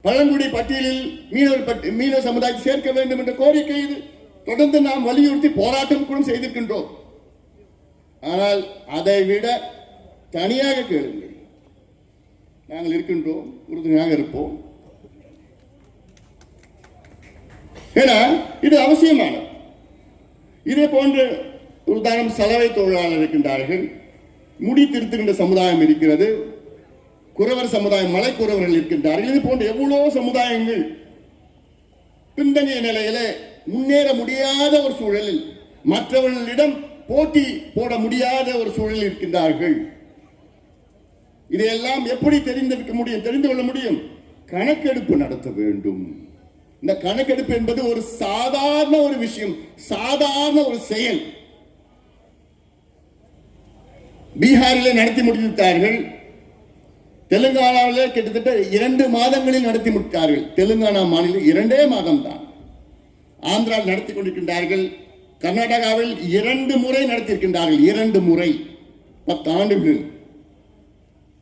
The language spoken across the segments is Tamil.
பழங்குடி பட்டியலில் மீனவர் சமுதாயத்தை சேர்க்க வேண்டும் என்ற கோரிக்கை இது. தொடர்ந்து நாம் வலியுறுத்தி போராட்டம் கூட செய்திருக்கின்றோம். ஆனால் அதை விட தனியாக கேளுங்கள், நாங்கள் இருக்கின்றோம், உறுதுணையாக இருப்போம். ஏன்னா இது அவசியமானது. இதே போன்று உதாரணம் சலவை தொழிலாளர் இருக்கின்றார்கள், முடி திருத்துகின்ற சமுதாயம் இருக்கிறது, குறவர் சமுதாயம், மலை குறவர்கள் இருக்கின்றார்கள். இது போன்ற எவ்வளவு சமுதாயங்கள் பின்தங்கிய நிலையில முன்னேற முடியாத ஒரு சூழலில், மற்றவர்களிடம் போட்டி போட முடியாத ஒரு சூழலில் இருக்கின்றார்கள். இதையெல்லாம் எப்படி தெரிந்து கொள்ள முடியும்? கணக்கெடுப்பு நடத்த வேண்டும். இந்த கணக்கெடுப்பு என்பது ஒரு சாதாரண ஒரு விஷயம், சாதாரண ஒரு செயல். பீகாரிலே நடத்தி முடித்தார்கள், தெலுங்கானாவிலே கிட்டத்தட்ட 2 மாதங்களில் நடத்தி முடித்தார்கள். தெலுங்கானா மாநிலம் 2 மாதம் தான். ஆந்திராவில் நடத்தி கொண்டிருக்கின்றார்கள். கர்நாடகாவில் 2 முறை நடத்தியிருக்கின்றார்கள், 2 முறை 10 ஆண்டுகள்.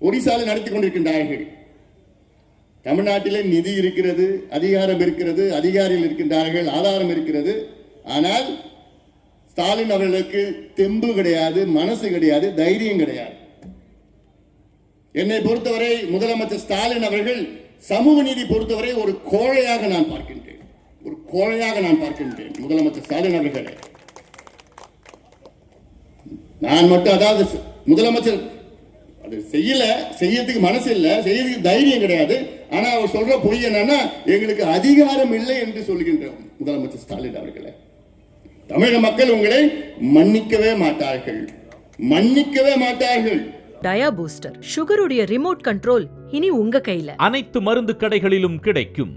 ஒடிசாவில் நடத்தி கொண்டிருக்கின்றார்கள். தமிழ்நாட்டிலே நிதி இருக்கிறது, அதிகாரம் இருக்கிறது, அதிகாரிகள் இருக்கின்றார்கள், ஆதாரம் இருக்கிறது. ஆனால் ஸ்டாலின் அவர்களுக்கு தெம்பு கிடையாது, மனசு கிடையாது, தைரியம் கிடையாது. என்னை பொறுத்தவரை முதலமைச்சர் ஸ்டாலின் அவர்கள் சமூக நீதி பொறுத்தவரை ஒரு கோழையாக நான் பார்க்கின்றேன், ஒரு கோழையாக நான் பார்க்கின்றேன் முதலமைச்சர் ஸ்டாலின் அவர்களை. நான் மட்டும், அதாவது முதலமைச்சர் அது செய்யறதுக்கு மனசு இல்லை, செய்யறதுக்கு தைரியம் கிடையாது. ஆனா அவர் சொல்ற பொய் என்னன்னா, எங்களுக்கு அதிகாரம் இல்லை என்று சொல்கின்ற முதலமைச்சர் ஸ்டாலின் அவர்களை தமிழக மக்கள் உங்களை மன்னிக்கவே மாட்டார்கள், மன்னிக்கவே மாட்டார்கள். டயா பூஸ்டர் சுகருடைய ரிமோட் கண்ட்ரோல் இனி உங்க கையில. அனைத்து மருந்து கடைகளிலும் கிடைக்கும்.